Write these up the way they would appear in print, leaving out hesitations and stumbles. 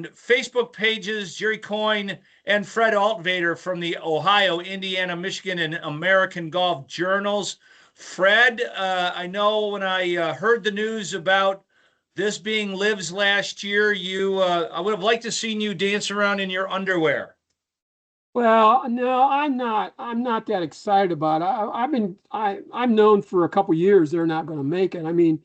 on Facebook pages, Jerry Coyne and Fred Altvater from the Ohio, Indiana, Michigan, and American Golf Journals. Fred, I know when I heard the news about this being Liv's last year, I would have liked to seen you dance around in your underwear. Well, no, I'm not. I'm not that excited about it. I'm known for a couple years they're not going to make it. I mean,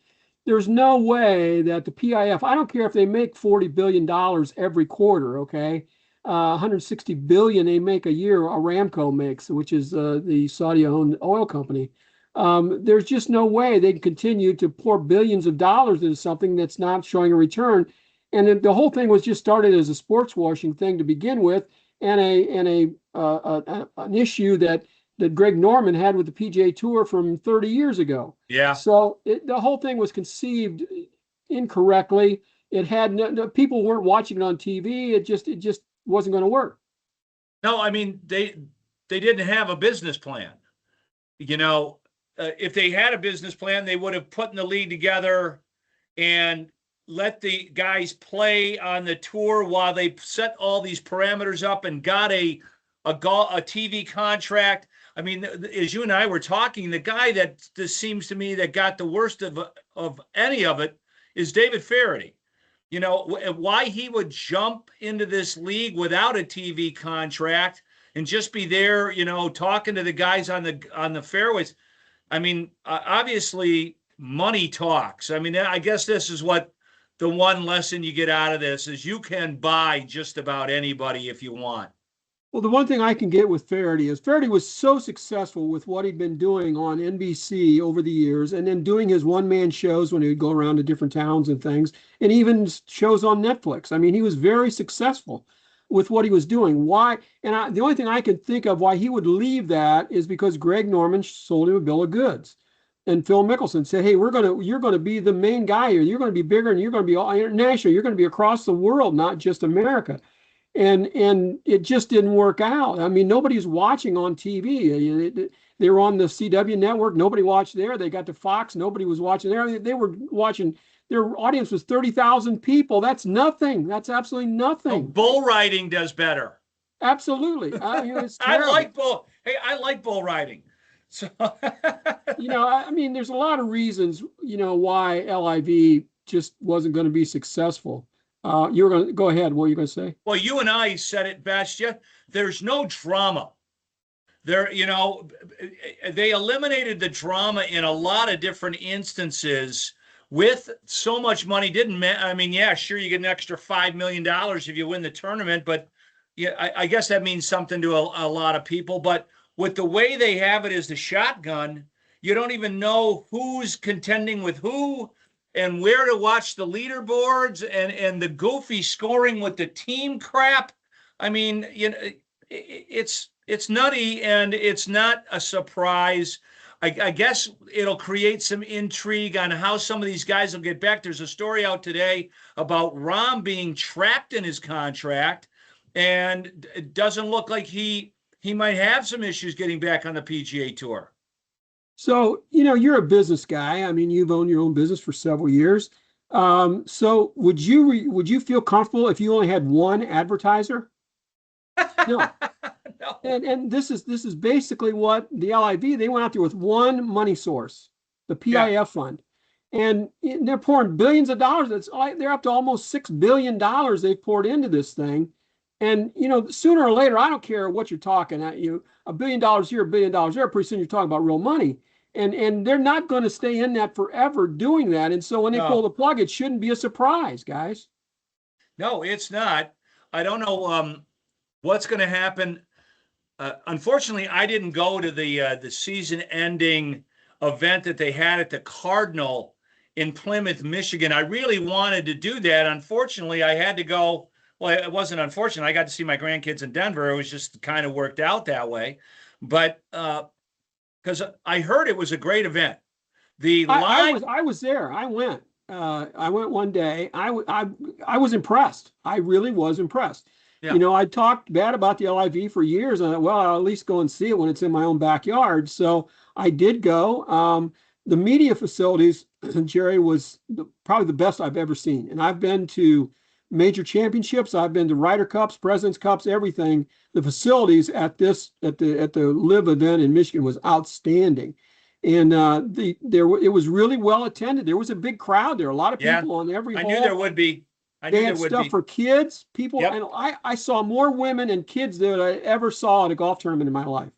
there's no way that the PIF. I don't care if they make $40 billion every quarter. Okay, 160 billion they make a year. Aramco makes, which is the Saudi-owned oil company. There's just no way they can continue to pour billions of dollars into something that's not showing a return. And the whole thing was just started as a sports washing thing to begin with, and an issue that Greg Norman had with the PGA Tour from 30 years ago. Yeah. So the whole thing was conceived incorrectly. It had people weren't watching it on TV. It just wasn't going to work. No, I mean they didn't have a business plan. If they had a business plan, they would have put in the league together and let the guys play on the tour while they set all these parameters up and got a TV contract. I mean, as you and I were talking, the guy that this seems to me that got the worst of any of it is David Faraday. Why he would jump into this league without a TV contract and just be there, talking to the guys on the fairways. I mean, obviously money talks. I mean, I guess this is what the one lesson you get out of this is you can buy just about anybody if you want. Well, the one thing I can get with Faraday is Faraday was so successful with what he'd been doing on NBC over the years, and then doing his one-man shows when he would go around to different towns and things, and even shows on Netflix. I mean, he was very successful with what he was doing. Why? And the only thing I can think of why he would leave that is because Greg Norman sold him a bill of goods. And Phil Mickelson said, "Hey, you're going to be the main guy here. You're going to be bigger, and you're going to be all international. You're going to be across the world, not just America." And it just didn't work out. I mean, nobody's watching on TV. They were on the CW network. Nobody watched there. They got to Fox. Nobody was watching there. They were watching. Their audience was 30,000 people. That's nothing. That's absolutely nothing. Oh, bull riding does better. Absolutely. It's I like bull. Hey, I like bull riding. So, I mean, there's a lot of reasons, why LIV just wasn't going to be successful. You were going to go ahead. What were you going to say? Well, you and I said it best. Yeah, there's no drama. They eliminated the drama in a lot of different instances with so much money. I mean, yeah, sure, you get an extra $5 million if you win the tournament, but yeah, I guess that means something to a lot of people. But with the way they have it as the shotgun, you don't even know who's contending with who and where to watch the leaderboards and the goofy scoring with the team crap. I mean, it's nutty, and it's not a surprise. I guess it'll create some intrigue on how some of these guys will get back. There's a story out today about Rahm being trapped in his contract, and it doesn't look like he might have some issues getting back on the PGA Tour. So, you're a business guy. I mean, you've owned your own business for several years. So would you feel comfortable if you only had one advertiser? No. No. And this is basically what the LIV, they went out there with one money source, the PIF fund. And they're pouring billions of dollars. They're up to almost $6 billion they've poured into this thing. And, sooner or later, I don't care what you're talking at, $1 billion here, $1 billion there, pretty soon you're talking about real money. And they're not going to stay in that forever doing that. And so when they pull the plug, it shouldn't be a surprise, guys. No, it's not. I don't know what's going to happen. Unfortunately, I didn't go to the season-ending event that they had at the Cardinal in Plymouth, Michigan. I really wanted to do that. Unfortunately, I had to go. Well, it wasn't unfortunate. I got to see my grandkids in Denver. It was just kind of worked out that way. But because I heard it was a great event. I was there. I went. I went one day. I was impressed. I really was impressed. Yeah. I talked bad about the LIV for years. And I'll at least go and see it when it's in my own backyard. So I did go. The media facilities, Jerry, was probably the best I've ever seen. And I've been to major championships. I've been to Ryder Cups, President's Cups, everything. The facilities at the Live event in Michigan was outstanding, and it was really well attended. There was a big crowd there, a lot of Yeah, people on every I hole. knew there would be. I They knew there had would stuff be. for kids, people, Yep. and I saw more women and kids than I ever saw at a golf tournament in my life.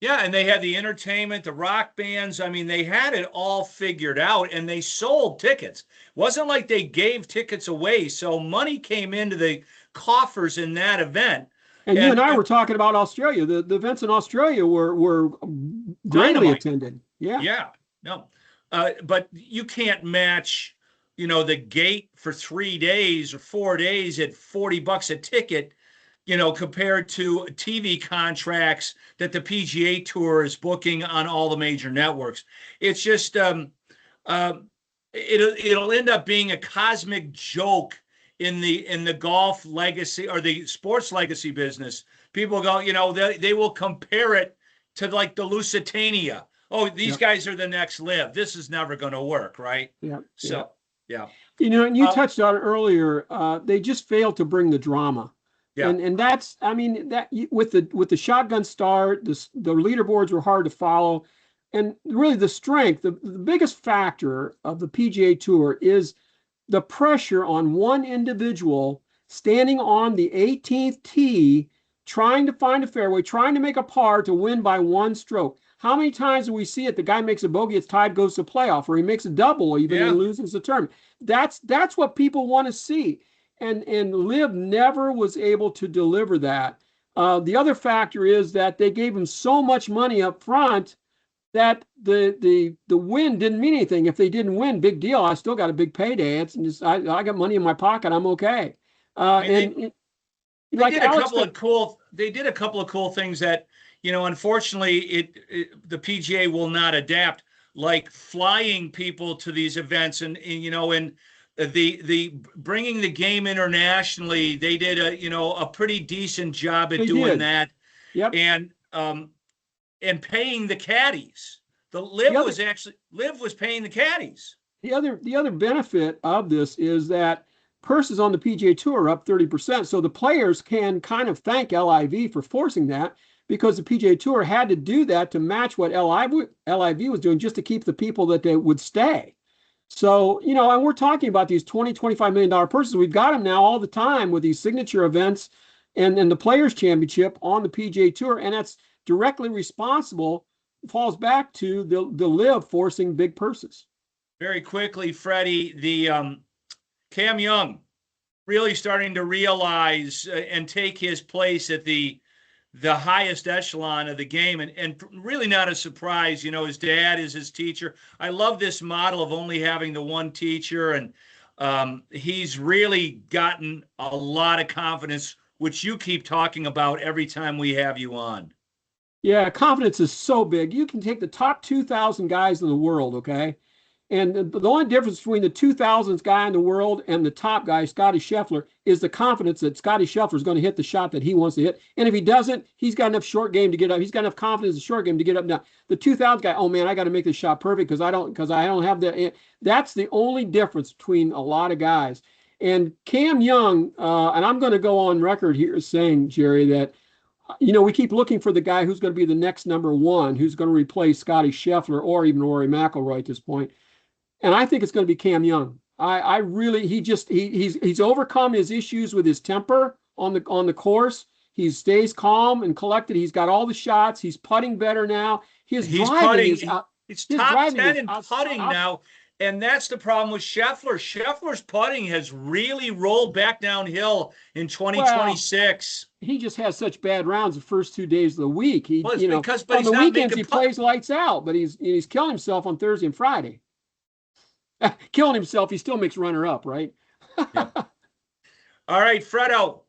Yeah, and they had the entertainment, the rock bands. I mean, they had it all figured out, and they sold tickets. It wasn't like they gave tickets away, so money came into the coffers in that event. And you and I were talking about Australia. The events in Australia were greatly dynamite. attended. Yeah. Yeah, no, but you can't match, the gate for 3 days or 4 days at $40 a ticket, compared to TV contracts that the PGA Tour is booking on all the major networks. It's just it'll end up being a cosmic joke in the golf legacy or the sports legacy business. People go, they will compare it to like the Lusitania. Oh, these guys are the next Live. This is never going to work, right? Yeah. So, yeah. And you touched on it earlier. They just failed to bring the drama. Yeah. And that's, I mean, that with the shotgun start, the leaderboards were hard to follow. And really the strength, the biggest factor of the PGA Tour is the pressure on one individual standing on the 18th tee, trying to find a fairway, trying to make a par to win by one stroke. How many times do we see it? The guy makes a bogey, it's tied, goes to playoff, or he makes a double even and loses the tournament. That's what people want to see. And Liv never was able to deliver that. The other factor is that they gave him so much money up front that the win didn't mean anything. If they didn't win, big deal. I still got a big payday. It's just I got money in my pocket. I'm okay. They did a couple of cool things that, unfortunately, the PGA will not adapt, like flying people to these events and the bringing the game internationally. They did a pretty decent job at doing that. Yep. And paying the caddies. Liv was paying the caddies. The other benefit of this is that purses on the PGA Tour are up 30%. So the players can kind of thank LIV for forcing that, because the PGA Tour had to do that to match what LIV was doing just to keep the people that they would stay. So, and we're talking about these $20, $25 million purses. We've got them now all the time with these signature events and the Players Championship on the PGA Tour. And that's directly responsible, falls back to the Live forcing big purses. Very quickly, Freddie, the Cam Young really starting to realize and take his place at the highest echelon of the game, and really not a surprise. His dad is his teacher. I love this model of only having the one teacher, and he's really gotten a lot of confidence, which you keep talking about every time we have you on. Yeah, confidence is so big. You can take the top 2,000 guys in the world, okay? And the only difference between the 2,000th guy in the world and the top guy, Scotty Scheffler, is the confidence that Scotty Scheffler is going to hit the shot that he wants to hit. And if he doesn't, he's got enough short game to get up. He's got enough confidence in short game to get up now. The 2,000th guy, oh man, I got to make this shot perfect because I don't have the. That's the only difference between a lot of guys. And Cam Young, and I'm going to go on record here saying, Jerry, that we keep looking for the guy who's going to be the next number one, who's going to replace Scotty Scheffler or even Rory McIlroy at this point. And I think it's going to be Cam Young. I really, he's overcome his issues with his temper on the course. He stays calm and collected. He's got all the shots. He's putting better now. He's putting. It's top 10 in putting now. And that's the problem with Scheffler. Scheffler's putting has really rolled back downhill in 2026. Well, he just has such bad rounds the first 2 days of the week. But on the weekends he plays lights out, but he's killing himself on Thursday and Friday. Killing himself, he still makes runner-up, right? Yeah. All right, Fredo,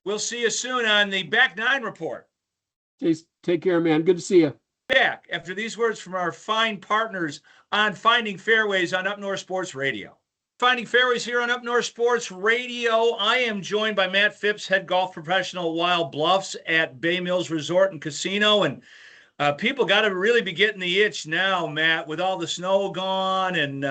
we'll see you soon on the Back Nine Report. Take care, man. Good to see you. Back after these words from our fine partners on Finding Fairways on Up North Sports Radio. Finding Fairways here on Up North Sports Radio. I am joined by Matt Phipps, head golf professional at Wild Bluffs at Bay Mills Resort and Casino. And People got to really be getting the itch now, Matt, with all the snow gone. And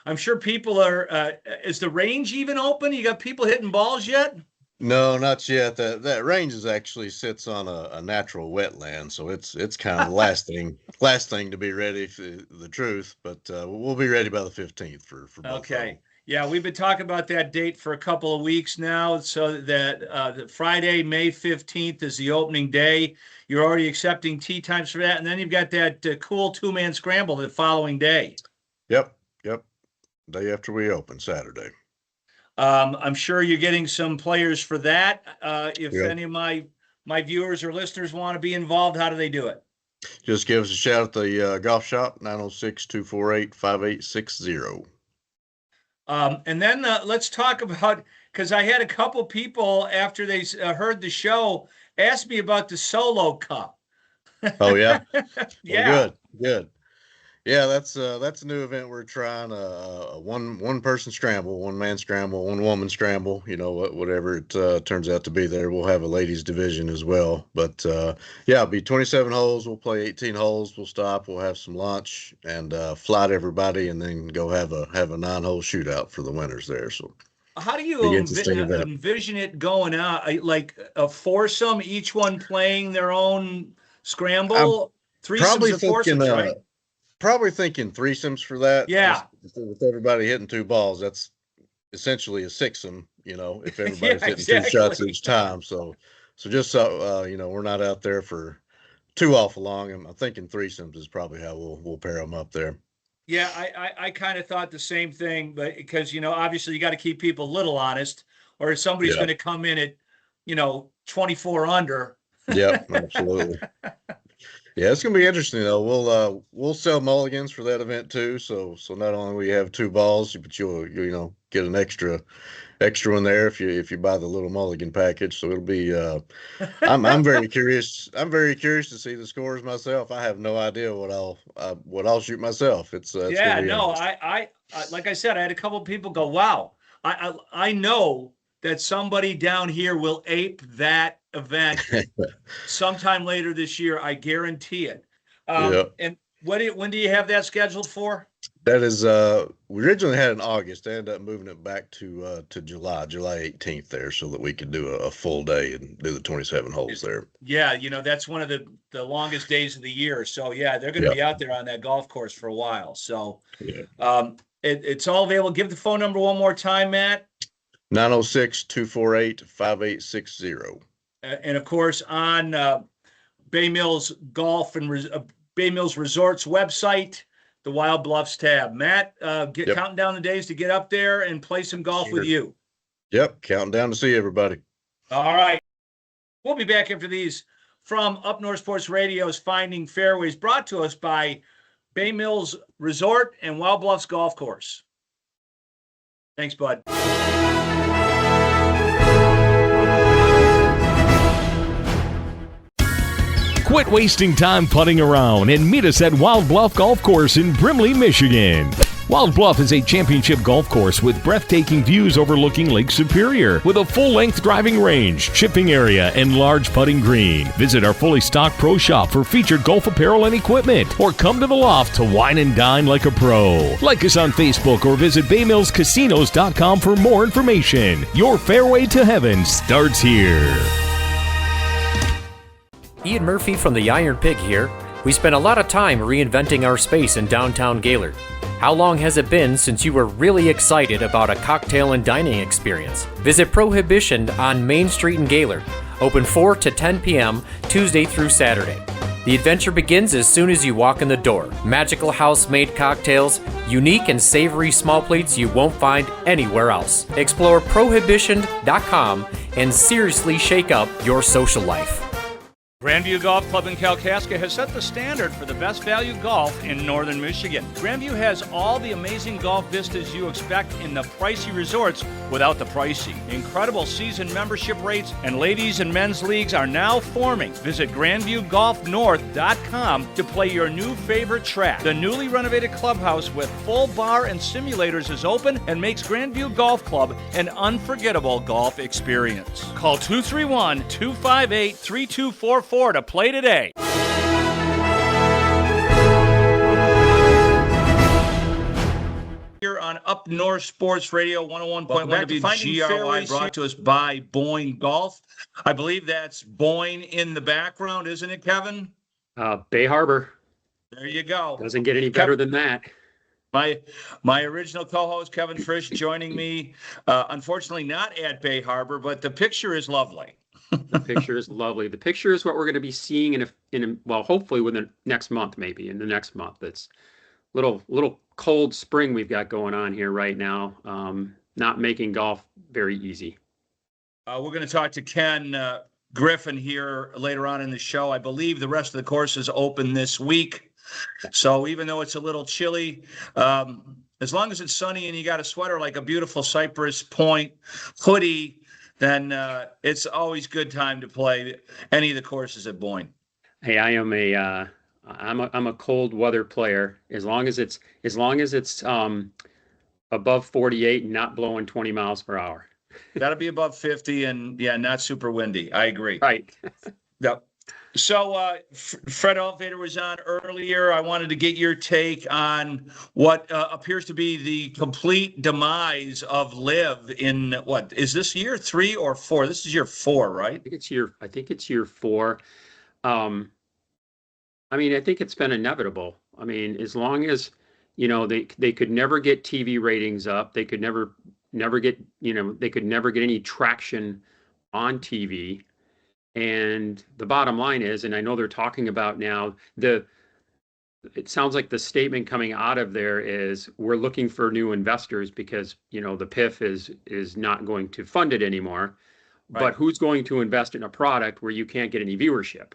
I'm sure people are, is the range even open? You got people hitting balls yet? No, not yet. That range is actually sits on a natural wetland, so it's kind of the last thing to be ready for the truth. But we'll be ready by the 15th for both. Okay. Yeah, we've been talking about that date for a couple of weeks now. So that the Friday, May 15th is the opening day. You're already accepting tee times for that, and then you've got that cool 2-man scramble the following day. Yep. Day after we open, Saturday. I'm sure you're getting some players for that. If Yep. any of my viewers or listeners want to be involved, how do they do it? Just give us a shout at the golf shop, 906-248-5860. And then let's talk about, because I had a couple people after they heard the show ask me about the Solo Cup. Oh yeah, Yeah. Well, good. Yeah, that's a new event we're trying. A one person scramble, 1-man scramble, 1-woman scramble. Whatever it turns out to be. There, we'll have a ladies division as well. But yeah, it'll be 27 holes. We'll play 18 holes. We'll stop. We'll have some lunch and flight everybody, and then go have a 9-hole shootout for the winners there. So. How do you envision it going out? Like a foursome, each one playing their own scramble? Threesomes or foursomes, right? Probably thinking threesomes for that. Yeah. With everybody hitting 2 balls, that's essentially a sixsome, if everybody's Yeah, hitting exactly. 2 shots each time. So just so, we're not out there for too awful long. I'm thinking threesomes is probably how we'll pair them up there. Yeah, I kind of thought the same thing, but because, obviously you got to keep people a little honest, or somebody's going to come in at, 24 under. Yeah, absolutely. Yeah, it's gonna be interesting though. We'll sell mulligans for that event too. So not only we have 2 balls, but you'll get an extra one there if you buy the little mulligan package. So it'll be. I'm very curious. I'm very curious to see the scores myself. I have no idea what I'll shoot myself. It's yeah, no, I like I said, I had a couple of people go, wow, I know that somebody down here will ape that event sometime later this year. I guarantee it. And when do you have that scheduled for? That is, we originally had in August. I ended up moving it back to July 18th there, so that we could do a full day and do the 27 holes there. Yeah, that's one of the longest days of the year. So yeah, they're going to be out there on that golf course for a while. So it's all available. Give the phone number one more time, Matt. 906-248-5860. And of course, on Bay Mills Golf and Bay Mills Resorts website, the Wild Bluffs tab. Matt, counting down the days to get up there and play some golf with you. Yep, counting down to see everybody. All right. We'll be back after these from Up North Sports Radio's Finding Fairways, brought to us by Bay Mills Resort and Wild Bluffs Golf Course. Thanks, bud. Quit wasting time putting around and meet us at Wild Bluff Golf Course in Brimley, Michigan. Wild Bluff is a championship golf course with breathtaking views overlooking Lake Superior, with a full-length driving range, chipping area, and large putting green. Visit our fully stocked pro shop for featured golf apparel and equipment, or come to the loft to wine and dine like a pro. Like us on Facebook or visit baymillscasinos.com for more information. Your fairway to heaven starts here. Ian Murphy from the Iron Pig here. We spent a lot of time reinventing our space in downtown Gaylord. How long has it been since you were really excited about a cocktail and dining experience? Visit Prohibition on Main Street in Gaylord. Open 4 to 10 p.m. Tuesday through Saturday. The adventure begins as soon as you walk in the door. Magical house-made cocktails, unique and savory small plates you won't find anywhere else. Explore Prohibition.com and seriously shake up your social life. Grandview Golf Club in Kalkaska has set the standard for the best value golf in northern Michigan. Grandview has all the amazing golf vistas you expect in the pricey resorts without the pricey. Incredible season membership rates and ladies and men's leagues are now forming. Visit GrandviewGolfNorth.com to play your new favorite track. The newly renovated clubhouse with full bar and simulators is open and makes Grandview Golf Club an unforgettable golf experience. Call 231-258-3244 to play today. here on Up North Sports Radio 101.1 WGRY, brought to us by Boyne Golf. I believe that's Boyne in the background, isn't it, Kevin? Bay Harbor. There you go. Doesn't get any better than that. My original co-host, Kevin Frisch, joining me, unfortunately not at Bay Harbor, but the picture is lovely. The picture is lovely. The picture is what we're going to be seeing well, hopefully within next month, maybe in the next month. It's little cold spring we've got going on here right now. Not making golf very easy. We're going to talk to Ken Griffin here later on in the show. I believe the rest of the course is open this week. So even though it's a little chilly, as long as it's sunny and you got a sweater like a beautiful Cypress Point hoodie, then it's always good time to play any of the courses at Boyne. Hey, I'm a cold weather player. As long as it's above 48 and not blowing 20 miles per hour. Got to be above 50 and not super windy. I agree. Right. Yep. So Fred Altvater was on earlier. I wanted to get your take on what appears to be the complete demise of LIV in what is this year 3 or 4? This is year 4, right? I think it's year 4. I think it's been inevitable. I mean, as long as, they could never get TV ratings up. They could never get, they could never get any traction on TV. And the bottom line is, and I know they're talking about now, it sounds like the statement coming out of there is we're looking for new investors because, the PIF is not going to fund it anymore. Right. But who's going to invest in a product where you can't get any viewership?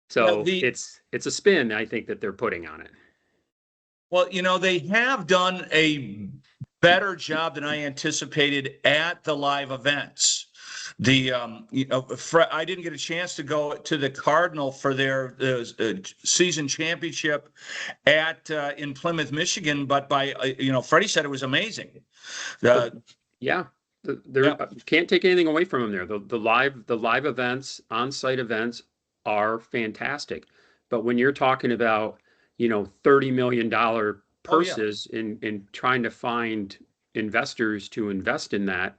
So it's a spin, I think, that they're putting on it. Well, they have done a better job than I anticipated at the live events. I didn't get a chance to go to the Cardinal for their season championship in Plymouth, Michigan, but Freddie said it was amazing. Can't take anything away from them there. The live events, on-site events are fantastic. But when you're talking about, $30 million purses in trying to find investors to invest in that,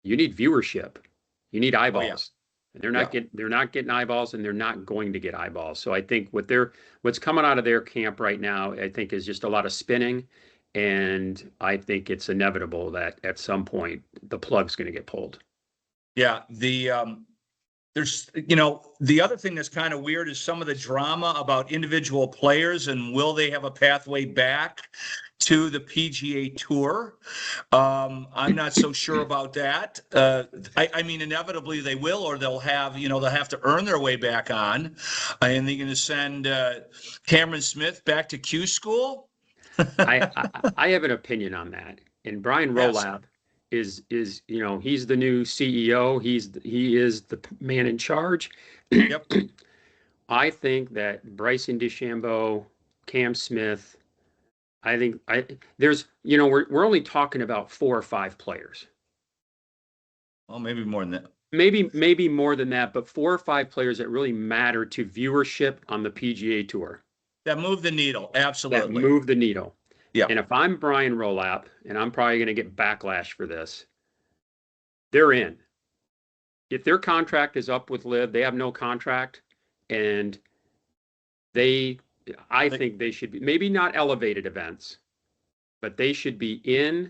you need viewership. You need eyeballs. And they're not getting eyeballs, and they're not going to get eyeballs. So I think what's coming out of their camp right now, I think, is just a lot of spinning. And I think it's inevitable that at some point the plug's going to get pulled. Yeah. There's, the other thing that's kind of weird is some of the drama about individual players and will they have a pathway back to the PGA Tour. I'm not so sure about that. I mean, inevitably they will, or they'll have to earn their way back on. And they're going to send Cameron Smith back to Q school. I have an opinion on that. And Brian Rolab is he's the new CEO. He is the man in charge. Yep. I think that Bryson DeChambeau, Cam Smith, there's we're only talking about 4 or 5 players. Well, maybe more than that. Maybe more than that, but 4 or 5 players that really matter to viewership on the PGA Tour. That move the needle, absolutely. That move the needle. Yeah. And if I'm Brian Rolap, and I'm probably going to get backlash for this, they're in. If their contract is up with LIV, they have no contract, and I think they should be, maybe not elevated events, but they should be in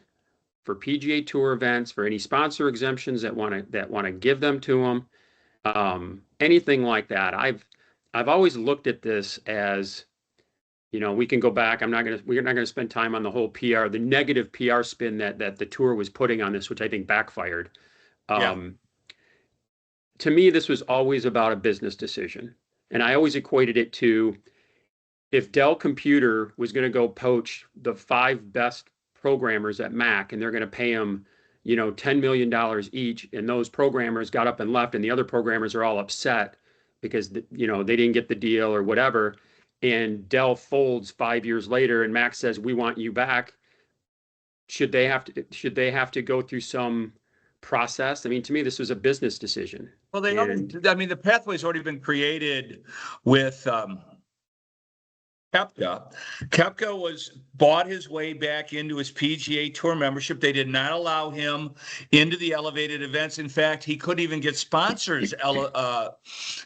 for PGA Tour events, for any sponsor exemptions that want to give them to them, anything like that. I've always looked at this as, we can go back. We're not going to spend time on the whole PR, the negative PR spin that the tour was putting on this, which I think backfired. To me, this was always about a business decision. And I always equated it to, if Dell Computer was going to go poach the 5 best programmers at Mac, and they're going to pay them, $10 million each, and those programmers got up and left, and the other programmers are all upset because, they didn't get the deal or whatever, and Dell folds 5 years later, and Mac says, we want you back. Should they have to go through some process? I mean, to me, this was a business decision. Well, the pathway's already been created with Koepka bought his way back into his PGA Tour membership. They did not allow him into the elevated events. In fact, he couldn't even get sponsors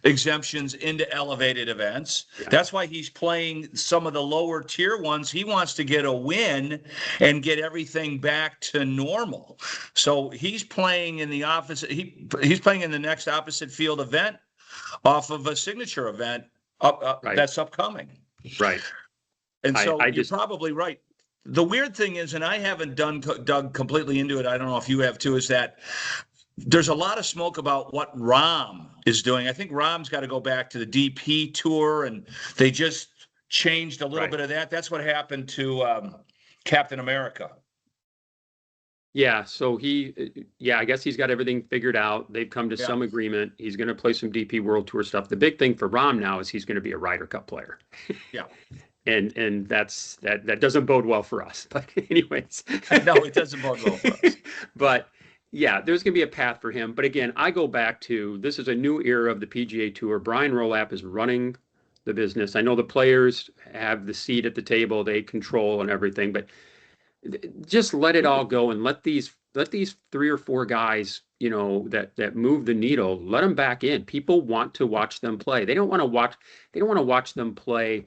exemptions into elevated events. Yeah. That's why he's playing some of the lower tier ones. He wants to get a win and get everything back to normal. So he's playing in the opposite. He's playing in the next opposite field event off of a signature event Right. that's upcoming. Right. And so I you're probably right. The weird thing is, and I haven't dug completely into it, I don't know if you have too, is that there's a lot of smoke about what Rahm is doing. I think Rahm's got to go back to the DP tour, and they just changed a little bit of that. That's what happened to Captain America. Yeah, so I guess he's got everything figured out. They've come to some agreement. He's going to play some DP World Tour stuff. The big thing for Rahm now is he's going to be a Ryder Cup player. Yeah. And that doesn't bode well for us. But anyways. No, it doesn't bode well for us. But yeah, there's going to be a path for him. But again, I go back to, this is a new era of the PGA Tour. Brian Rolapp is running the business. I know the players have the seat at the table. They control and everything, but just let it all go and let these 3 or 4 guys, that move the needle, let them back in. People want to watch them play. They don't want to watch them play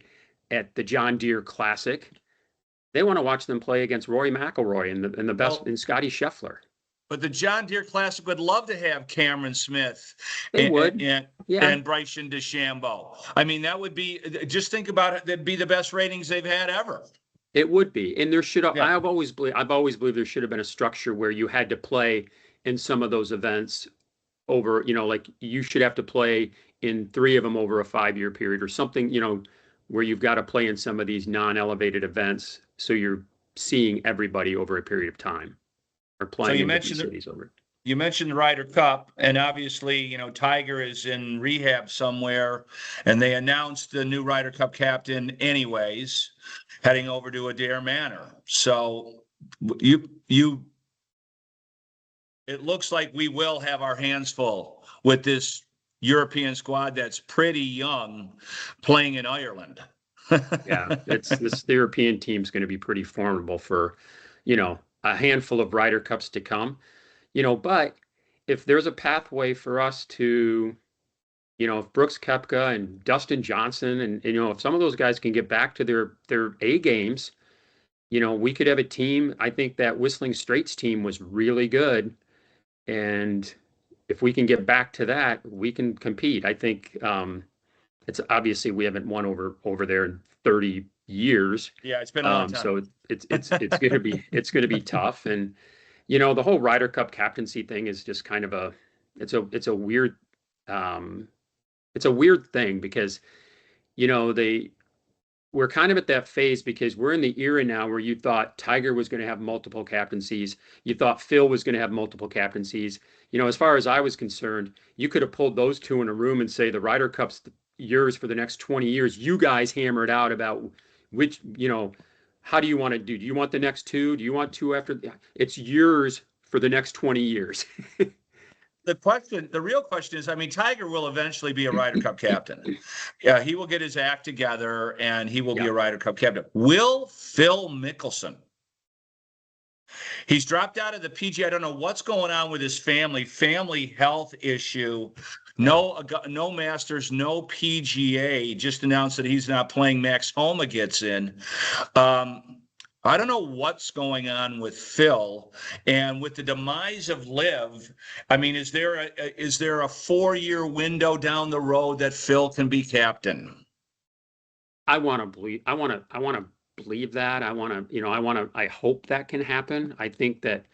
at the John Deere Classic. They want to watch them play against Rory McIlroy and the best in Scotty Scheffler. But the John Deere Classic would love to have Cameron Smith and Bryson DeChambeau. I mean, that would be, just think about it, that'd be the best ratings they've had ever. It would be. And there should have, I've always believed there should have been a structure where you had to play in some of those events over, like you should have to play in 3 of them over a 5-year period or something, where you've got to play in some of these non-elevated events. So you're seeing everybody over a period of time or playing in different cities over. You mentioned the Ryder Cup, and obviously, Tiger is in rehab somewhere, and they announced the new Ryder Cup captain anyways, heading over to Adair Manor. So it looks like we will have our hands full with this European squad that's pretty young playing in Ireland. Yeah, the European team's going to be pretty formidable for, a handful of Ryder Cups to come. But if there's a pathway for us to, if Brooks Koepka and Dustin Johnson and, if some of those guys can get back to their A games, we could have a team. I think that Whistling Straits team was really good. And if we can get back to that, we can compete. I think it's obviously we haven't won over there in 30 years. Yeah, it's been a long time. So it's going to be tough. And, the whole Ryder Cup captaincy thing is just kind of it's a weird thing because, we're kind of at that phase because we're in the era now where you thought Tiger was going to have multiple captaincies. You thought Phil was going to have multiple captaincies. As far as I was concerned, you could have pulled those two in a room and say the Ryder Cup's yours for the next 20 years. You guys hammered out about which, how do you want to do? Do you want the next 2? Do you want 2 after? It's yours for the next 20 years. The real question is, Tiger will eventually be a Ryder Cup captain. Yeah, he will get his act together and he will be a Ryder Cup captain. Will Phil Mickelson? He's dropped out of the PGA. I don't know what's going on with his family health issue. No Masters, no PGA. Just announced that he's not playing. Max Homa gets in. I don't know what's going on with Phil, and with the demise of Liv. Is there a 4-year window down the road that Phil can be captain? I want to believe that. I hope that can happen. I think that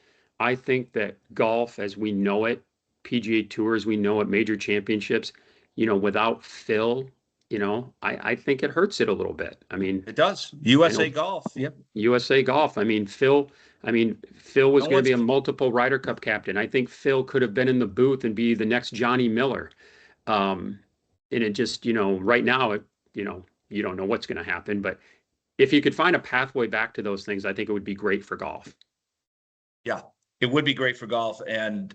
golf as we know it, PGA Tour as we know it, major championships, without Phil, I think it hurts it a little bit. It does. USA Golf. Yep. USA Golf. Phil was going to be a multiple Ryder Cup captain. I think Phil could have been in the booth and be the next Johnny Miller. And it just, right now, you don't know what's going to happen, but if you could find a pathway back to those things, I think it would be great for golf. Yeah, it would be great for golf, and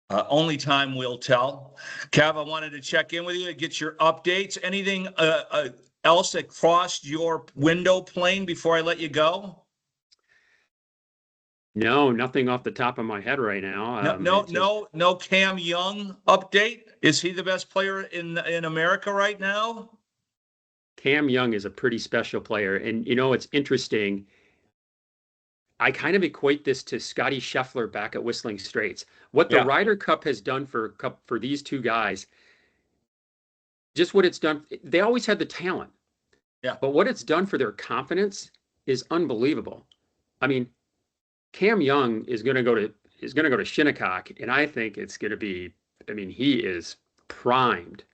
only time will tell. Cav, I wanted to check in with you to get your updates. Anything else that crossed your window plane before I let you go? No, nothing off the top of my head right now. No Cam Young update. Is he the best player in America right now? Cam Young is a pretty special player. And, it's interesting. I kind of equate this to Scotty Scheffler back at Whistling Straits. What the Ryder Cup has done for these two guys, just what it's done. They always had the talent. Yeah. But what it's done for their confidence is unbelievable. I mean, Cam Young is going to go to Shinnecock, and I think it's going to be. I mean, he is primed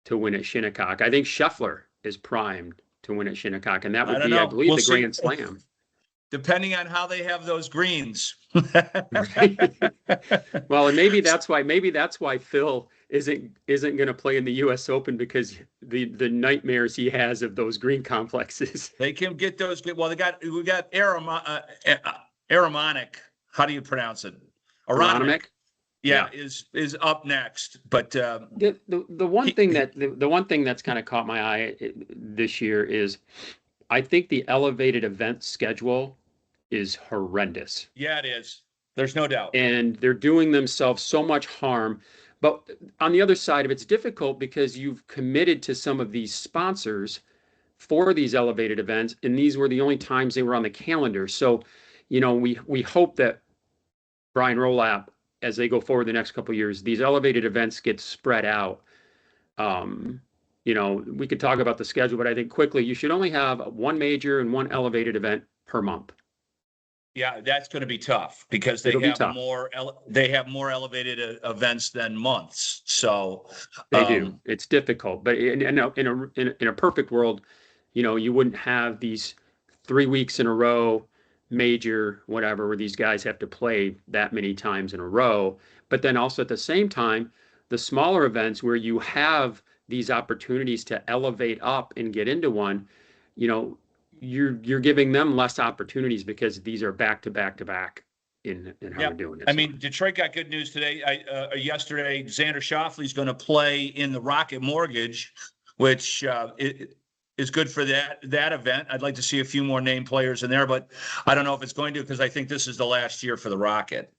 to win at Shinnecock. I think Scheffler is primed to win at Shinnecock, and that would be, I believe, the Grand Slam. Depending on how they have those greens. Well, and maybe that's why Phil isn't going to play in the U.S. Open, because the nightmares he has of those green complexes. They can get those. Well, we got Aramonic. How do you pronounce it? Aronimic. Yeah, is up next. But the one thing that's kind of caught my eye this year is, I think the elevated event schedule is horrendous. Yeah, it is. There's no doubt. And they're doing themselves so much harm. But on the other side of it, it's difficult because you've committed to some of these sponsors for these elevated events, and these were the only times they were on the calendar. So, we hope that Brian Rolap, as they go forward the next couple of years, these elevated events get spread out. We could talk about the schedule, but I think quickly you should only have one major and one elevated event per month. Yeah, that's going to be tough because they have more elevated events than months. So they do. It's difficult, but in a perfect world, you wouldn't have these 3 weeks in a row major whatever where these guys have to play that many times in a row. But then also at the same time, the smaller events where you have these opportunities to elevate up and get into one, you're giving them less opportunities because these are back to back to back in how we're doing it. I mean, Detroit got good news today. Yesterday, Xander Schauffele's going to play in the Rocket Mortgage, which is good for that event. I'd like to see a few more name players in there, but I don't know if it's going to, because I think this is the last year for the Rocket.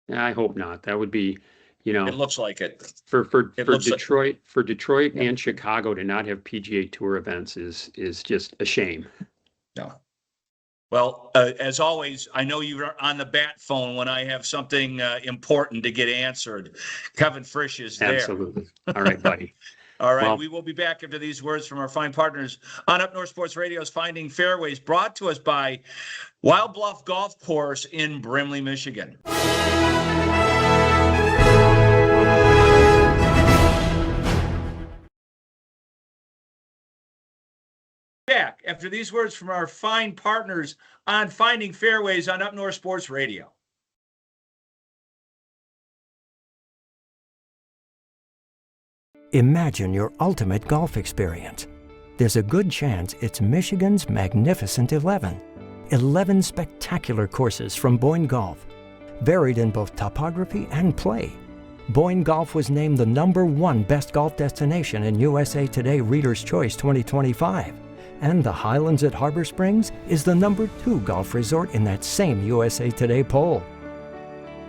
I hope not. That would be, it looks like it for Detroit, for Detroit and Chicago to not have PGA Tour events is just a shame. No. Well, as always, I know you're on the bat phone when I have something important to get answered. Kevin Frisch is there. Absolutely. All right, buddy. All right, we will be back after these words from our fine partners on Up North Sports Radio's Finding Fairways, brought to us by Wild Bluff Golf Course in Brimley, Michigan. Back after these words from our fine partners on Finding Fairways on Up North Sports Radio. Imagine your ultimate golf experience. There's a good chance it's Michigan's Magnificent 11. 11 spectacular courses from Boyne Golf, varied in both topography and play. Boyne Golf was named the #1 best golf destination in USA Today Reader's Choice 2025. And the Highlands at Harbor Springs is the #2 golf resort in that same USA Today poll.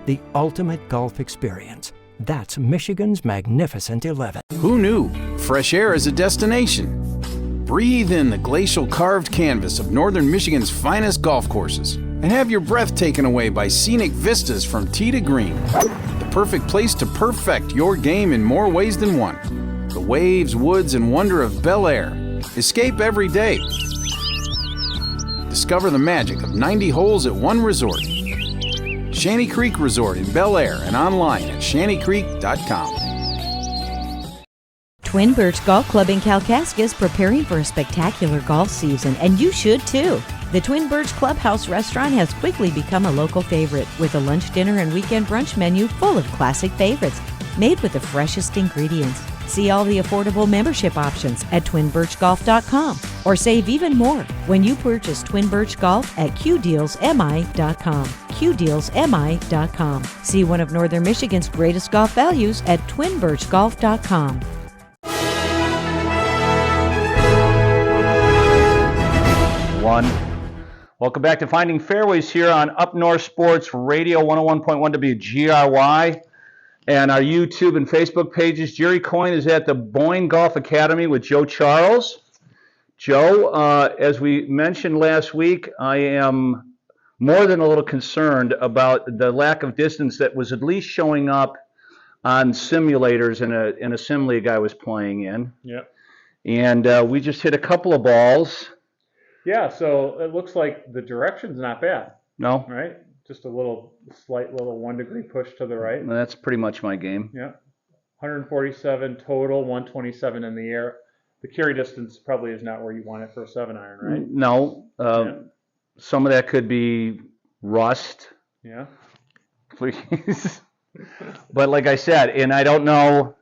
The ultimate golf experience. That's Michigan's Magnificent 11. Who knew? Fresh air is a destination. Breathe in the glacial carved canvas of northern Michigan's finest golf courses and have your breath taken away by scenic vistas from tee to green. The perfect place to perfect your game in more ways than one. The waves, woods, and wonder of Bel Air. Escape every day. Discover the magic of 90 holes at one resort. Shanty Creek Resort in Bel Air and online at shantycreek.com. Twin Birch Golf Club in Kalkaska is preparing for a spectacular golf season, and you should too. The Twin Birch Clubhouse restaurant has quickly become a local favorite, with a lunch, dinner, and weekend brunch menu full of classic favorites, made with the freshest ingredients. See all the affordable membership options at twinbirchgolf.com, or save even more when you purchase Twin Birch Golf at qdealsmi.com. qdealsmi.com. See one of Northern Michigan's greatest golf values at twinbirchgolf.com. everyone. Welcome back to Finding Fairways here on Up North Sports Radio 101.1 WGRY and our YouTube and Facebook pages. Jerry Coyne is at the Boyne Golf Academy with Joe Charles. Joe, as we mentioned last week, I am more than a little concerned about the lack of distance that was at least showing up on simulators in a sim league I was playing in. Yep. And we just hit a couple of balls. Yeah, so it looks like the direction's not bad. No? Right? Just a slight little 1 degree push to the right. That's pretty much my game. Yeah. 147 total, 127 in the air. The carry distance probably is not where you want it for a 7-iron, right? No. Some of that could be rust. Yeah. Please. But like I said, and I don't know,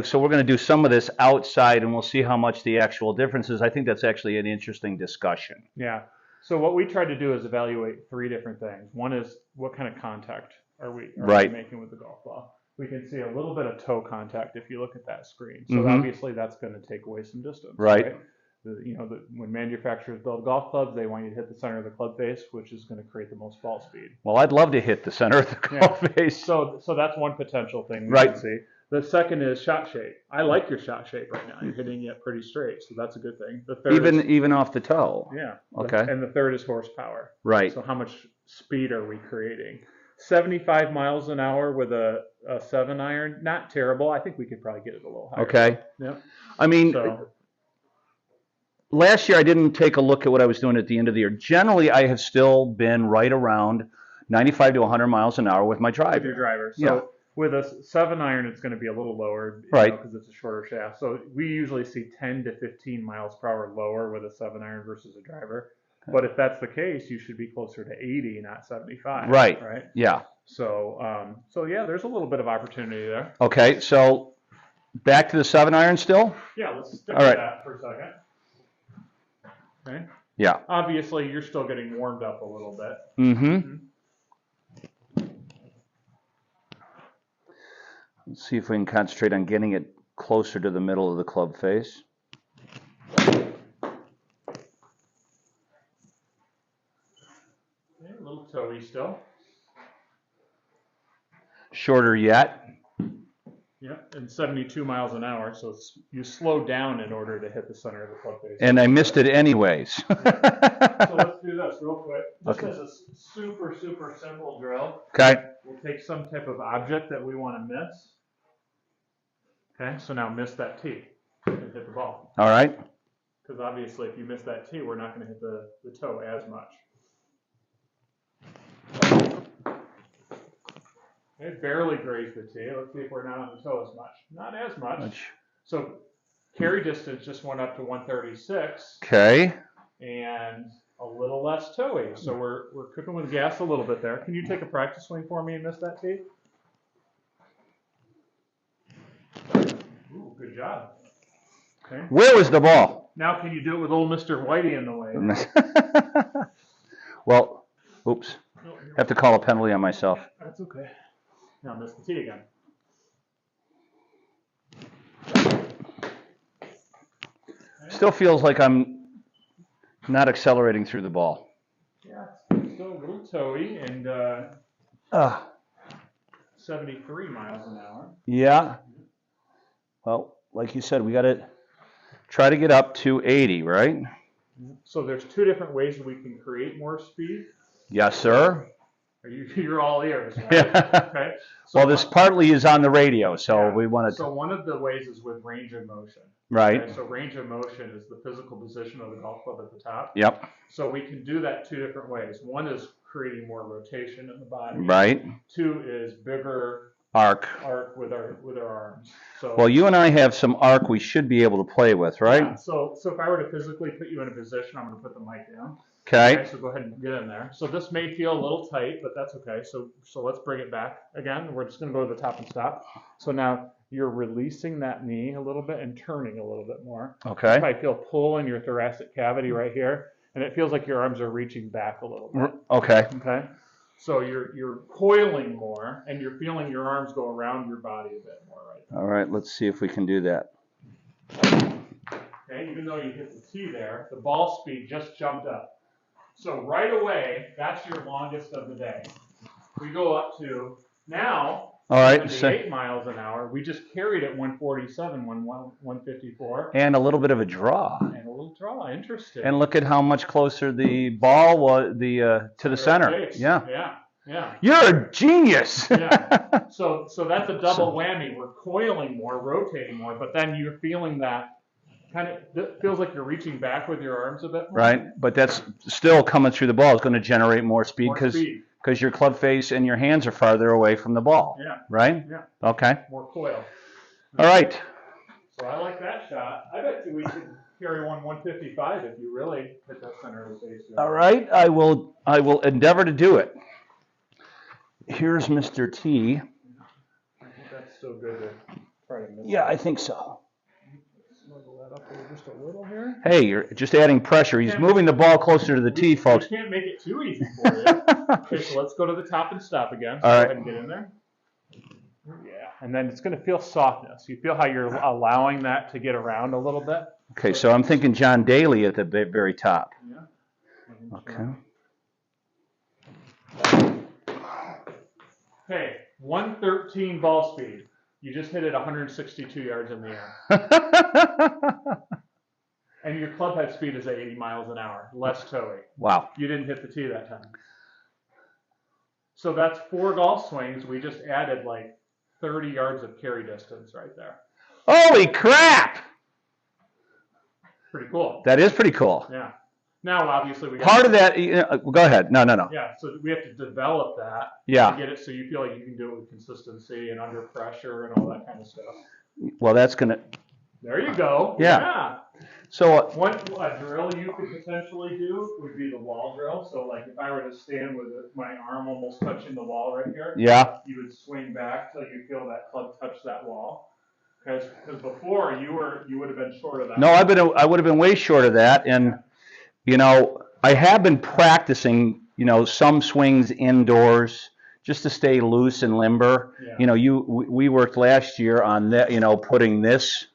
so we're going to do some of this outside and we'll see how much the actual difference is. I think that's actually an interesting discussion. Yeah. So what we tried to do is evaluate 3 different things. One is what kind of contact are we making with the golf ball? We can see a little bit of toe contact if you look at that screen. So obviously that's going to take away some distance. Right. When manufacturers build golf clubs, they want you to hit the center of the club face, which is going to create the most ball speed. Well, I'd love to hit the center of the club face. So that's one potential thing we Right. can see. The second is shot shape. I like your shot shape right now. You're hitting it pretty straight, so that's a good thing. The third Even off the toe. Yeah. Okay. And the third is horsepower. Right. So how much speed are we creating? 75 miles an hour with a 7-iron, not terrible. I think we could probably get it a little higher. Okay. Yeah. I mean, last year I didn't take a look at what I was doing at the end of the year. Generally, I have still been right around 95 to 100 miles an hour with my driver. With your driver. So Yeah. with a 7-iron, it's going to be a little lower, Right. Because it's a shorter shaft. So we usually see 10 to 15 miles per hour lower with a 7-iron versus a driver. But if that's the case, you should be closer to 80, not 75. Right. Right. Yeah. So yeah, there's a little bit of opportunity there. Okay, so back to the 7-iron still? Yeah, let's stick All with right. that for a second. Okay. Yeah. Obviously, you're still getting warmed up a little bit. Mm-hmm. Let's see if we can concentrate on getting it closer to the middle of the club face. Okay, a little toey still. Shorter yet. Yeah, and 72 miles an hour, so you slow down in order to hit the center of the club face. And I missed it anyways. So let's do this real quick. This Okay. is a super, super simple drill. Okay. We'll take some type of object that we want to miss. Okay, so now miss that tee and hit the ball. All right. Because obviously if you miss that tee, we're not going to hit the toe as much. It barely grazed the tee. Let's see if we're not on the toe as much. Not as much. So carry distance just went up to 136. Okay. And a little less toey. So we're cooking with gas a little bit there. Can you take a practice swing for me and miss that tee? Ooh, good job. Okay. Where was the ball? Now can you do it with old Mr. Whitey in the way? Well, oops. Have to call a penalty on myself. That's okay. Now miss the tee again. Still feels like I'm not accelerating through the ball. Yeah, it's still a little toey and 73 miles an hour. Yeah. Well, like you said, we got to try to get up to 80, right? So there's 2 different ways we can create more speed. Yes, sir. You're all ears. Right? Yeah. Okay. So Well, this partly is on the radio, so we want to. So one of the ways is with range of motion. Right. Okay? So range of motion is the physical position of the golf club at the top. Yep. So we can do that 2 different ways. One is creating more rotation in the body. Right. 2 is bigger Arc. with our arms. So Well, you and I have some arc we should be able to play with, right? yeah, so if I were to physically put you in a position, I'm going to put the mic down. Okay. So go ahead and get in there. So this may feel a little tight, but that's okay. So let's bring it back again. We're just going to go to the top and stop. So now you're releasing that knee a little bit and turning a little bit more. Okay. You probably feel pull in your thoracic cavity right here, and it feels like your arms are reaching back a little bit. Okay. Okay. So you're coiling more, and you're feeling your arms go around your body a bit more right now. All right, let's see if we can do that. Okay, even though you hit the tee there, the ball speed just jumped up. So right away, that's your longest of the day. We go up to now. All right. 78 miles an hour. We just carried it 147, 154. And a little bit of a draw. And a little draw. Interesting. And look at how much closer the ball was to the center. Base. Yeah. Yeah. You're a genius. Yeah. So that's a double whammy. We're coiling more, rotating more, but then you're feeling that kind of, it feels like you're reaching back with your arms a bit more. Right. But that's still coming through the ball is going to generate more speed because your club face and your hands are farther away from the ball. Yeah. Right? Yeah. Okay. More coil. All right. So I like that shot. I bet we could carry 155 if you really hit that center of the base. All right. I will endeavor to do it. Here's Mr. T. I think that's still good to try to miss. Yeah, I think so. Snuggle that up just a little here. Hey, you're just adding pressure. He's moving the ball closer to the tee, folks. We can't make it too easy for you. Okay, so let's go to the top and stop again. So all right. Go ahead and get in there. Yeah, and then it's going to feel softness. You feel how you're allowing that to get around a little bit. Okay, so I'm thinking John Daly at the very top. Yeah. Okay. Okay, 113 ball speed. You just hit it 162 yards in the air. And your club head speed is 80 miles an hour, less towing. Wow. You didn't hit the tee that time. So that's 4 golf swings. We just added like 30 yards of carry distance right there. Holy crap! Pretty cool. That is pretty cool. Yeah. Now, obviously, we got part of that. Go ahead. No. Yeah. So we have to develop that. Yeah. To get it so you feel like you can do it with consistency and under pressure and all that kind of stuff. Well, that's gonna. There you go. Yeah. So a drill you could potentially do would be the wall drill. So like if I were to stand with my arm almost touching the wall right here, yeah, you would swing back till you feel that club touch that wall. Because before you would have been short of that. No, I would have been way short of that, and I have been practicing some swings indoors just to stay loose and limber. Yeah. We worked last year on that, putting this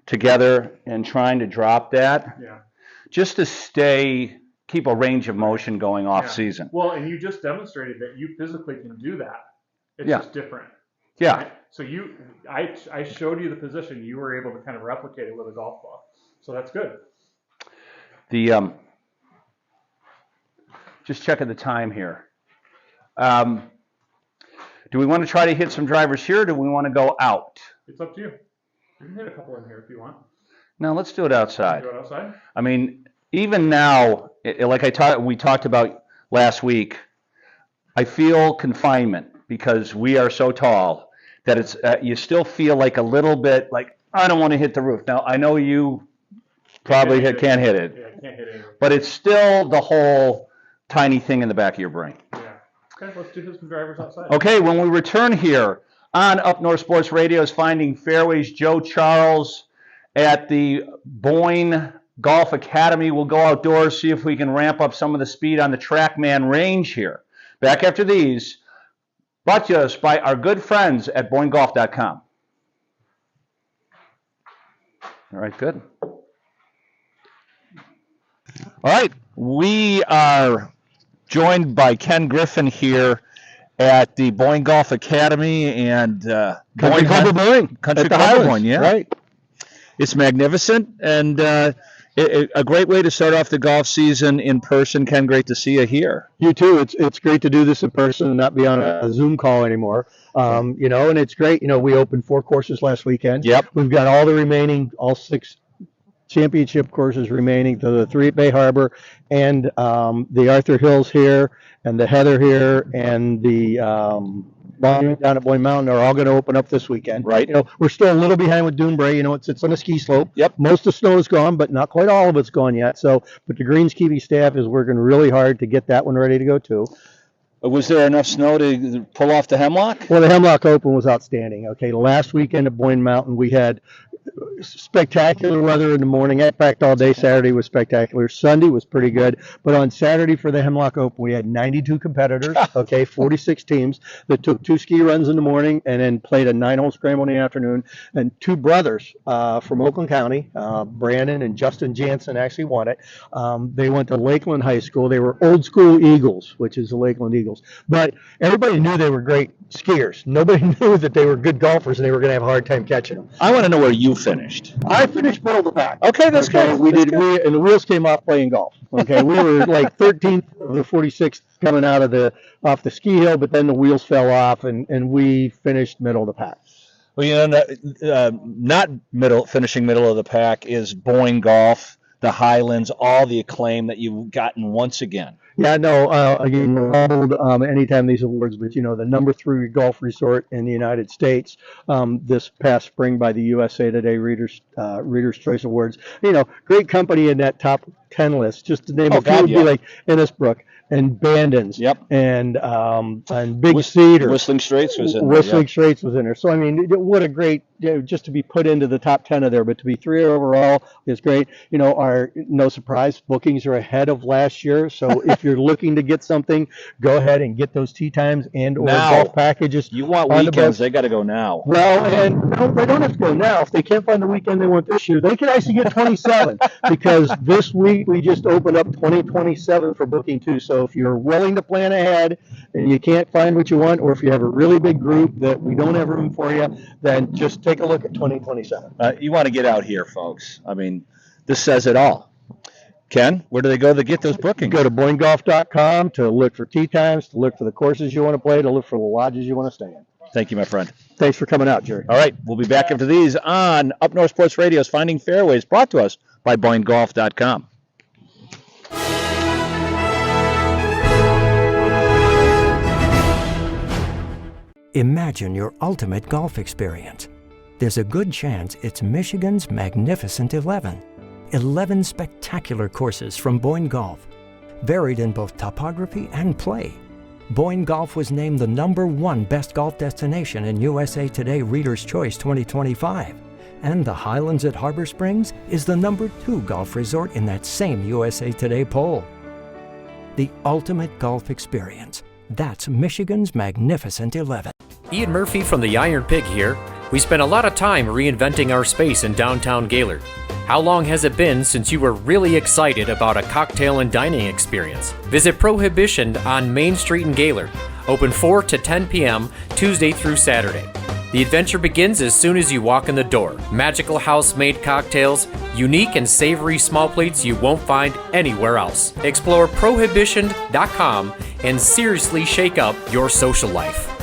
together and trying to drop that. Yeah. Just to keep a range of motion going off season. Well, and you just demonstrated that you physically can do that. It's just different. Yeah. Right? So I showed you the position. You were able to kind of replicate it with a golf ball. So that's good. Just checking the time here. Do we want to try to hit some drivers here, or do we want to go out? It's up to you. You can hit a couple in here if you want. No, let's do it outside. Do it outside? I mean, even now, like we talked about last week, I feel confinement because we are so tall that it's you still feel like a little bit like, I don't want to hit the roof. Now, I know you probably can't hit it. Yeah, can't hit it. But it's still the whole tiny thing in the back of your brain. Yeah. Okay, let's do some drivers outside. Okay, when we return here on Up North Sports Radio is Finding Fairways. Joe Charles at the Boyne Golf Academy. We'll go outdoors, see if we can ramp up some of the speed on the TrackMan range here. Back after these, brought to us by our good friends at BoyneGolf.com. All right, good. All right, we are joined by Ken Griffin here at the Boyne Golf Academy and Country Club of Boyne. Country Club of Boyne, yeah. Right. It's magnificent and a great way to start off the golf season in person. Ken, great to see you here. You too. It's great to do this in person and not be on a Zoom call anymore. And it's great. We opened 4 courses last weekend. Yep. We've got all 6 championship courses remaining, the 3 at Bay Harbor and the Arthur Hills here and the Heather here and the down at Boyne Mountain are all going to open up this weekend. Right. We're still a little behind with Dunebray. It's on a ski slope. Yep. Most of the snow is gone, but not quite all of it's gone yet. But the greenskeeping staff is working really hard to get that one ready to go too. Was there enough snow to pull off the Hemlock? Well, the Hemlock Open was outstanding. Okay, last weekend at Boyne Mountain, we had spectacular weather in the morning. In fact, all day Saturday was spectacular. Sunday was pretty good. But on Saturday for the Hemlock Open, we had 92 competitors, okay, 46 teams that took 2 ski runs in the morning and then played a 9-hole scramble in the afternoon. And 2 brothers from Oakland County, Brandon and Justin Jansen, actually won it. They went to Lakeland High School. They were old school Eagles, which is the Lakeland Eagles. But everybody knew they were great skiers. Nobody knew that they were good golfers and they were going to have a hard time catching them. I want to know where you finished. I finished middle of the pack. Okay, that's good. And the wheels came off playing golf. Okay, we were like 13th of the 46th coming out of off the ski hill, but then the wheels fell off and we finished middle of the pack. Well, you know, not finishing middle of the pack is Boyne Golf, the Highlands, all the acclaim that you've gotten once again. Yeah, no, again, we're humbled anytime these awards, but, you know, the number 3 golf resort in the United States this past spring by the USA Today Readers' Choice Awards. You know, great company in that top 10 list. Just to name a few would be like Innisbrook and Bandon's. Yep. And Big Cedar. Whistling Straits was in there. Whistling Straits was in there. So, I mean, what a great, just to be put into the top 10 of there, but to be 3 overall is great. You know, no surprise, bookings are ahead of last year. So if you're looking to get something, go ahead and get those tee times and or golf packages. You want weekends, they got to go now. Well, and they don't have to go now. If they can't find the weekend they want this year, they can actually get 27 because this week we just opened up 2027 for booking too. So if you're willing to plan ahead and you can't find what you want, or if you have a really big group that we don't have room for you, then just take a look at 2027. You want to get out here, folks. I mean, this says it all. Ken, where do they go to get those bookings? Go to BoyneGolf.com to look for tee times, to look for the courses you want to play, to look for the lodges you want to stay in. Thank you, my friend. Thanks for coming out, Jerry. All right, we'll be back after these on Up North Sports Radio's Finding Fairways, brought to us by BoyneGolf.com. Imagine your ultimate golf experience. There's a good chance it's Michigan's Magnificent 11. 11 spectacular courses from Boyne Golf, varied in both topography and play. Boyne Golf was named the #1 best golf destination in USA Today Readers' Choice 2025. And the Highlands at Harbor Springs is the #2 golf resort in that same USA Today poll. The ultimate golf experience. That's Michigan's Magnificent 11. Ian Murphy from the Iron Pig here. We spent a lot of time reinventing our space in downtown Gaylord. How long has it been since you were really excited about a cocktail and dining experience? Visit Prohibition on Main Street in Gaylord. Open 4 to 10 p.m. Tuesday through Saturday. The adventure begins as soon as you walk in the door. Magical house-made cocktails, unique and savory small plates you won't find anywhere else. Explore Prohibition.com and seriously shake up your social life.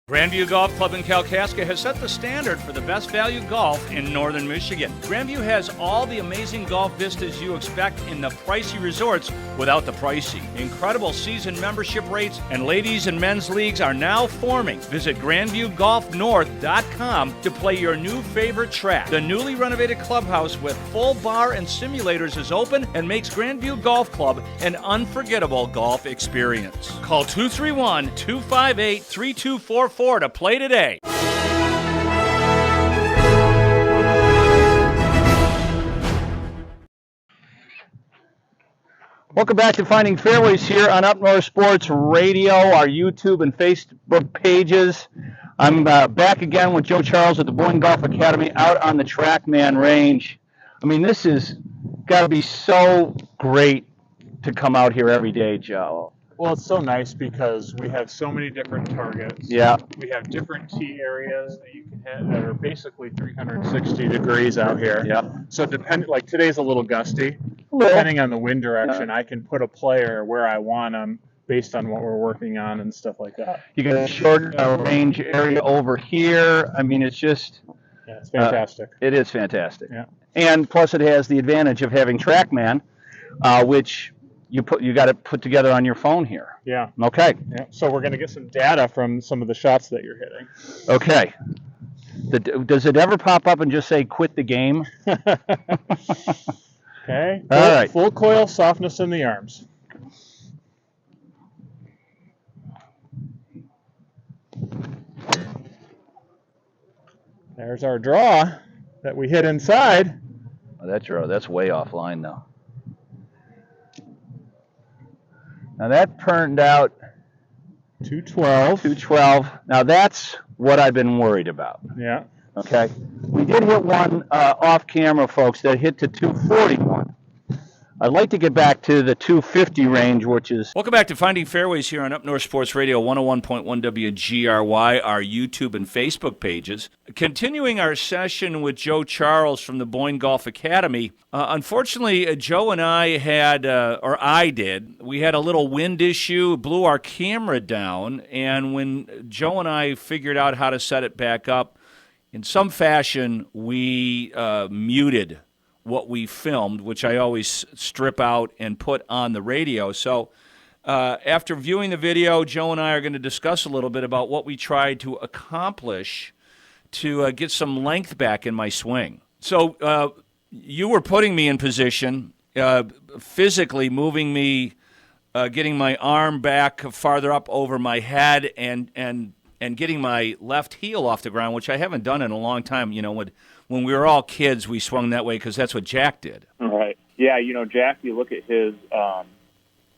Grandview Golf Club in Kalkaska has set the standard for the best value golf in northern Michigan. Grandview has all the amazing golf vistas you expect in the pricey resorts without the pricey. Incredible season membership rates and ladies and men's leagues are now forming. Visit GrandviewGolfNorth.com to play your new favorite track. The newly renovated clubhouse with full bar and simulators is open and makes Grandview Golf Club an unforgettable golf experience. Call 231-258-3244 to play today. Welcome back to Finding Fairways here on Up North Sports Radio, our YouTube and Facebook pages. I'm back again with Joe Charles at the Boyne Golf Academy out on the TrackMan range. I mean, this has got to be so great to come out here every day, Joe. Well, it's so nice because we have so many different targets. Yeah. We have different tee areas that you can hit that are basically 360 degrees out here. Yeah. So like today's a little gusty. Depending on the wind direction, I can put a player where I want them based on what we're working on and stuff like that. You got a short range area over here. I mean, it's just... Yeah, it's fantastic. It is fantastic. Yeah. And plus it has the advantage of having TrackMan, which... You got it put together on your phone here. Yeah. Okay. Yeah. So we're going to get some data from some of the shots that you're hitting. Okay. Does it ever pop up and just say quit the game? Okay. All right. Full coil, softness in the arms. There's our draw. that we hit inside. Oh, that's way offline now. Now that turned out 212. 212. Now that's what I've been worried about. Yeah. Okay. We did hit one off camera, folks, that hit to 241. I'd like to get back to the 250 range, which is... Welcome back to Finding Fairways here on Up North Sports Radio 101.1 WGRY, our YouTube and Facebook pages. Continuing our session with Joe Charles from the Boyne Golf Academy. Unfortunately, Joe and I had, we had a little wind issue, blew our camera down, and when Joe and I figured out how to set it back up, in some fashion, we muted what we filmed, which I always strip out and put on the radio. So after viewing the video, Joe and I are going to discuss a little bit about what we tried to accomplish to get some length back in my swing. So you were putting me in position, physically moving me, getting my arm back farther up over my head and getting my left heel off the ground, which I haven't done in a long time. You know, when we were all kids, we swung that way because that's what Jack did. Right. Yeah, Jack, you look at his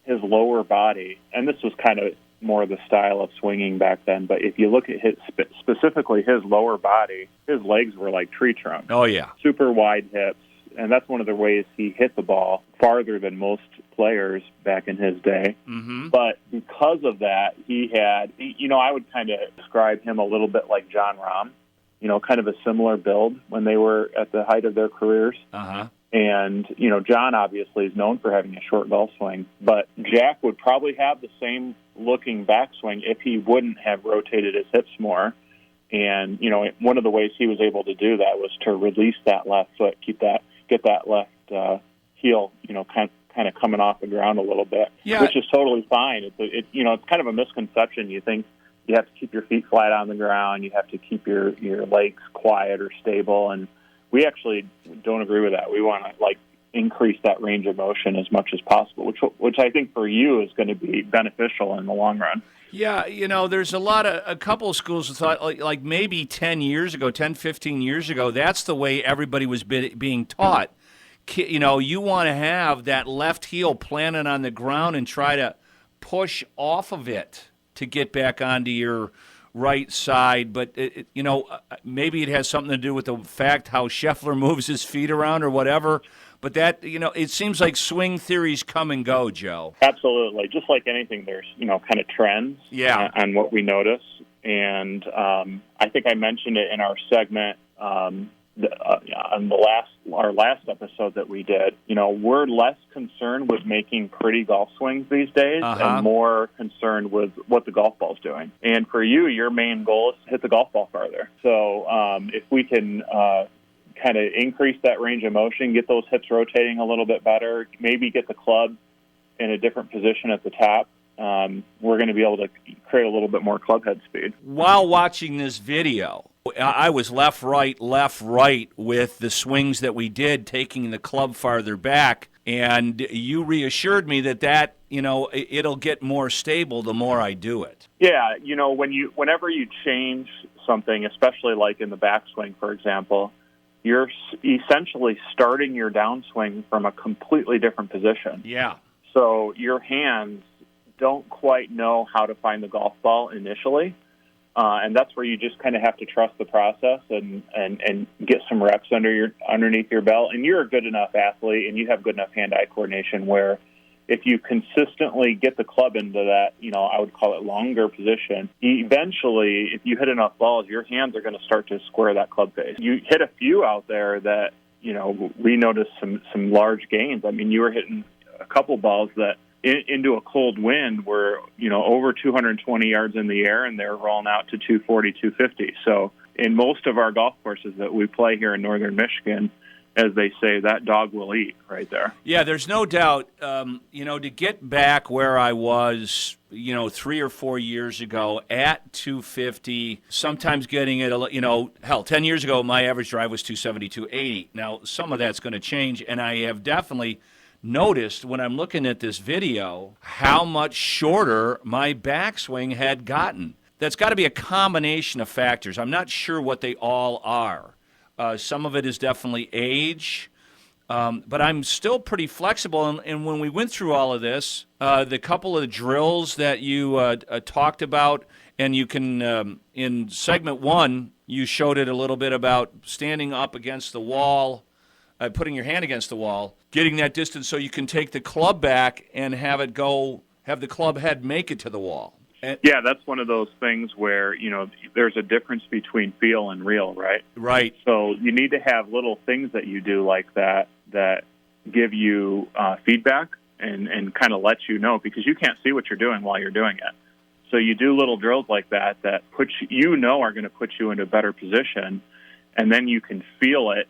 lower body, and this was kind of more the style of swinging back then, but if you look at specifically his lower body, his legs were like tree trunks. Oh, yeah. Super wide hips, and that's one of the ways he hit the ball farther than most players back in his day. Mm-hmm. But because of that, he had, I would kind of describe him a little bit like John Rahm. Kind of a similar build when they were at the height of their careers. Uh-huh. And, John obviously is known for having a short golf swing, but Jack would probably have the same looking backswing if he wouldn't have rotated his hips more. And, one of the ways he was able to do that was to release that left foot, get that left heel, kind of coming off the ground a little bit, which is totally fine. It's kind of a misconception. You think you have to keep your feet flat on the ground. You have to keep your legs quiet or stable. And we actually don't agree with that. We want to increase that range of motion as much as possible, which I think for you is going to be beneficial in the long run. Yeah, there's a couple of schools that thought like maybe 10, 15 years ago, that's the way everybody was being taught. You want to have that left heel planted on the ground and try to push off of it to get back onto your right side, but maybe it has something to do with the fact how Scheffler moves his feet around or whatever. But that it seems like swing theories come and go, Joe. Absolutely, just like anything, there's kind of trends. Yeah. On what we notice, and I think I mentioned it in our segment on our last episode that we did. We're less concerned with making pretty golf swings these days, and more concerned with what the golf ball's doing. And for you, your main goal is to hit the golf ball farther. So if we can kind of increase that range of motion, get those hips rotating a little bit better, maybe get the club in a different position at the top, we're going to be able to create a little bit more club head speed. While watching this video, I was left, right with the swings that we did, taking the club farther back, and you reassured me that it'll get more stable the more I do it. Yeah, whenever you change something, especially like in the backswing, for example, you're essentially starting your downswing from a completely different position. Yeah. So your hands don't quite know how to find the golf ball initially. And that's where you just kind of have to trust the process and get some reps underneath your belt. And you're a good enough athlete and you have good enough hand-eye coordination where if you consistently get the club into that, I would call it longer position, eventually, if you hit enough balls, your hands are going to start to square that club face. You hit a few out there that, we noticed some large gains. I mean, you were hitting a couple balls that into a cold wind were, over 220 yards in the air, and they're rolling out to 240, 250. So in most of our golf courses that we play here in northern Michigan, as they say, that dog will eat right there. Yeah, there's no doubt, to get back where I was, 3 or 4 years ago at 250, sometimes getting it, 10 years ago, my average drive was 270, 280. Now, some of that's going to change, and I have definitely noticed when I'm looking at this video how much shorter my backswing had gotten. That's got to be a combination of factors. I'm not sure what they all are. Some of it is definitely age. But I'm still pretty flexible. And when we went through all of this, the couple of drills that you talked about, and you can, in segment 1, you showed it a little bit about standing up against the wall, putting your hand against the wall, getting that distance so you can take the club back and have the club head make it to the wall. Yeah, that's one of those things where, there's a difference between feel and real, right? Right. So you need to have little things that you do like that give you feedback and kind of let you know, because you can't see what you're doing while you're doing it. So you do little drills like that put are going to put you into a better position, and then you can feel it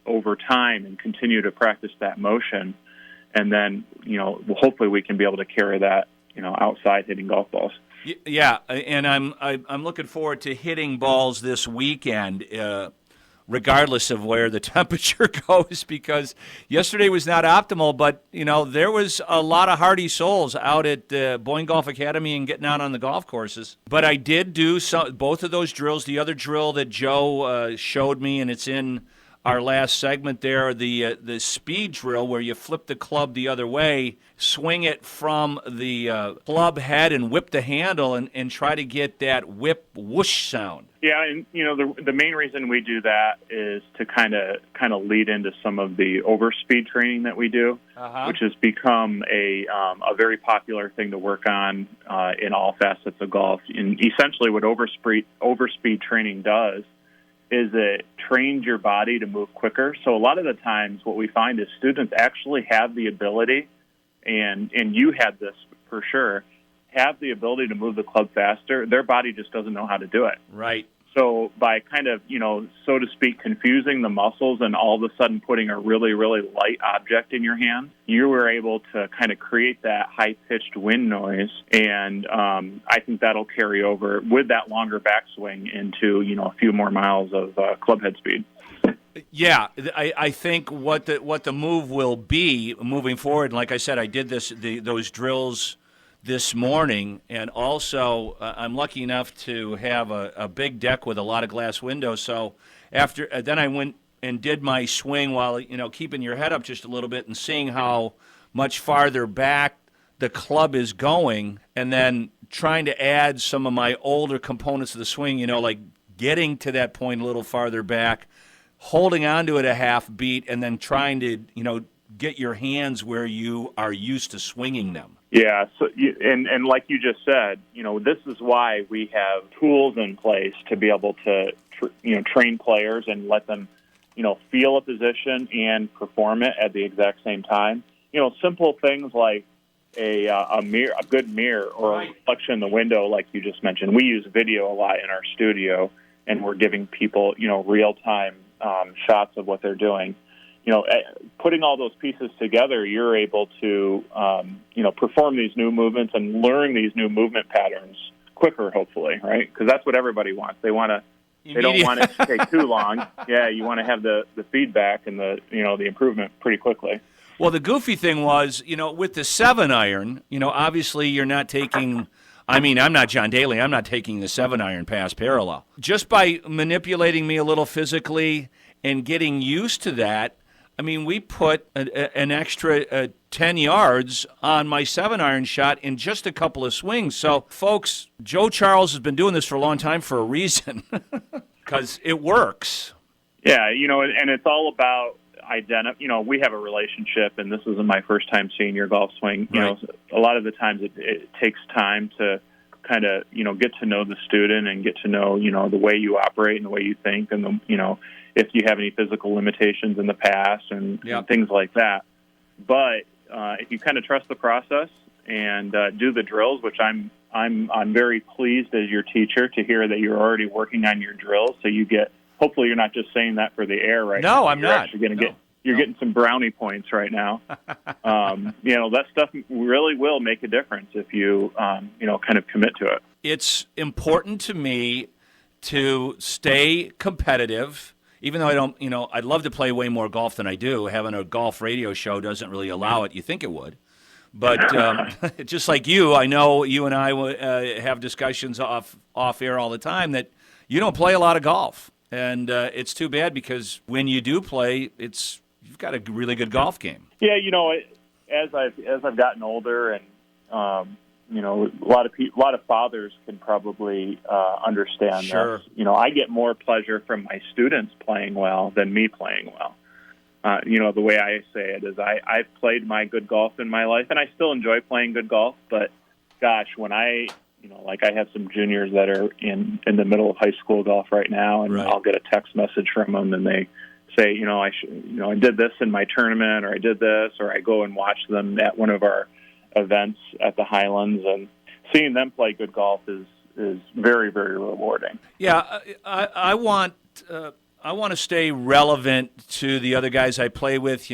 over time and continue to practice that motion. And then, hopefully we can be able to carry that, outside hitting golf balls. Yeah, and I'm looking forward to hitting balls this weekend, regardless of where the temperature goes, because yesterday was not optimal, but, there was a lot of hardy souls out at Boyne Golf Academy and getting out on the golf courses. But I did do both of those drills. The other drill that Joe showed me, and it's in our last segment there, the speed drill where you flip the club the other way, swing it from the club head and whip the handle and try to get that whip whoosh sound. Yeah, and the main reason we do that is to kind of lead into some of the overspeed training that we do, which has become a very popular thing to work on in all facets of golf. And essentially, what overspeed training does is it trains your body to move quicker. So a lot of the times, what we find is students actually have the ability, and you had this for sure, have the ability to move the club faster. Their body just doesn't know how to do it. Right. So by kind of, so to speak, confusing the muscles and all of a sudden putting a really, really light object in your hand, you were able to kind of create that high-pitched wind noise. And I think that'll carry over with that longer backswing into, a few more miles of club head speed. Yeah, I think what the move will be moving forward, like I said, I did those drills this morning, and also I'm lucky enough to have a big deck with a lot of glass windows. So then I went and did my swing while keeping your head up just a little bit and seeing how much farther back the club is going, and then trying to add some of my older components of the swing. Like getting to that point a little farther back, holding onto it a half beat, and then trying to get your hands where you are used to swinging them. Yeah, so and like you just said, this is why we have tools in place to be able to train players and let them feel a position and perform it at the exact same time. Simple things like a mirror, a good mirror, or a reflection in the window, like you just mentioned. We use video a lot in our studio, and we're giving people real time shots of what they're doing. Putting all those pieces together, you're able to, perform these new movements and learn these new movement patterns quicker, hopefully, right? Because that's what everybody wants. They don't want it to take too long. Yeah, you want to have the feedback and the improvement pretty quickly. Well, the goofy thing was, with the 7-iron, obviously you're not taking. I'm not John Daly. I'm not taking the 7-iron past parallel. Just by manipulating me a little physically and getting used to that. We put an extra 10 yards on my 7-iron shot in just a couple of swings. So, folks, Joe Charles has been doing this for a long time for a reason, because it works. Yeah, and it's all about we have a relationship, and this isn't my first time seeing your golf swing. A lot of the times it takes time to kind of, get to know the student and get to know, the way you operate and the way you think, and if you have any physical limitations in the past and things like that. But if you kind of trust the process and do the drills, which I'm very pleased as your teacher to hear that you're already working on your drills. So you get, hopefully you're not just saying that for the air right now. No, I'm not. You're getting some brownie points right now. That stuff really will make a difference if you, kind of commit to it. It's important to me to stay competitive. Even though I don't, I'd love to play way more golf than I do. Having a golf radio show doesn't really allow it. You think it would. But just like you, I know you and I have discussions off air all the time that you don't play a lot of golf. And it's too bad because when you do play, you've got a really good golf game. Yeah, as I've gotten older, and a lot of fathers can probably understand Sure. this. I get more pleasure from my students playing well than me playing well. The way I say it is I've played my good golf in my life, and I still enjoy playing good golf. But gosh, when I have some juniors that are in the middle of high school golf right now, and Right. I'll get a text message from them, and they say, I did this in my tournament, or I did this, or I go and watch them at one of our events at the Highlands, and seeing them play good golf is very, very rewarding. Yeah, I want to stay relevant to the other guys I play with.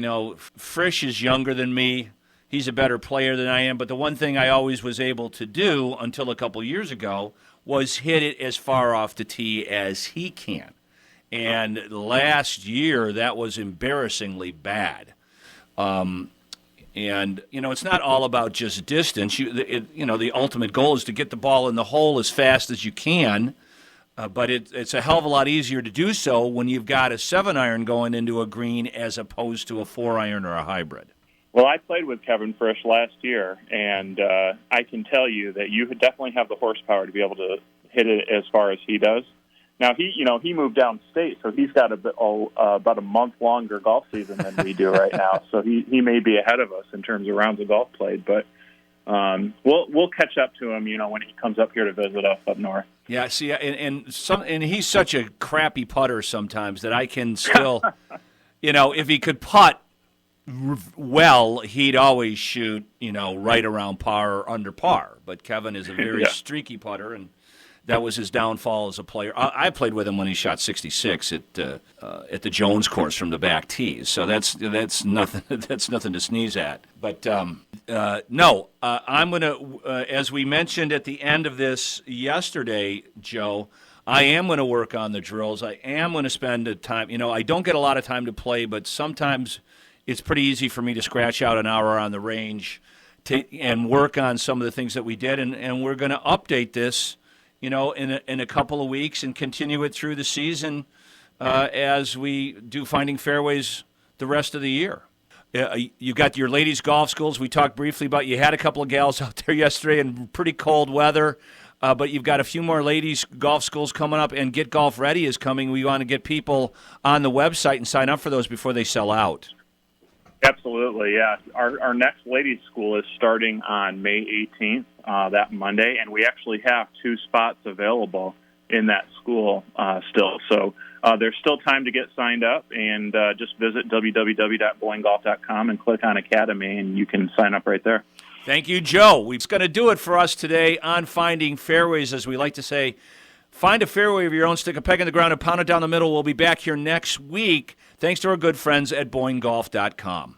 Frisch is younger than me. He's a better player than I am. But the one thing I always was able to do until a couple years ago was hit it as far off the tee as he can. And last year, that was embarrassingly bad. It's not all about just distance. The ultimate goal is to get the ball in the hole as fast as you can. But it's a hell of a lot easier to do so when you've got a 7-iron going into a green as opposed to a 4-iron or a hybrid. Well, I played with Kevin Frisch last year, and I can tell you that you definitely have the horsepower to be able to hit it as far as he does. Now, he moved downstate, so he's got about a month longer golf season than we do right now. So he may be ahead of us in terms of rounds of golf played, but we'll catch up to him, when he comes up here to visit us up north. Yeah, see, and he's such a crappy putter sometimes that I can still, if he could putt well, he'd always shoot, right around par or under par. But Kevin is a very streaky putter, and that was his downfall as a player. I played with him when he shot 66 at the Jones course from the back tees. So that's nothing. That's nothing to sneeze at. But no, I'm gonna, as we mentioned at the end of this yesterday, Joe, I am going to work on the drills. I am going to spend the time. I don't get a lot of time to play, but sometimes it's pretty easy for me to scratch out an hour on the range and work on some of the things that we did. And we're going to update this, in a couple of weeks and continue it through the season as we do Finding Fairways the rest of the year. You got your ladies' golf schools. We talked briefly about you had a couple of gals out there yesterday in pretty cold weather. But you've got a few more ladies' golf schools coming up, and Get Golf Ready is coming. We want to get people on the website and sign up for those before they sell out. Absolutely, yeah. Our next ladies' school is starting on May 18th, that Monday, and we actually have 2 spots available in that school still. So there's still time to get signed up, and just visit www.boynegolf.com and click on Academy, and you can sign up right there. Thank you, Joe. We're going to do it for us today on Finding Fairways, as we like to say. Find a fairway of your own, stick a peg in the ground, and pound it down the middle. We'll be back here next week. Thanks to our good friends at BoyneGolf.com.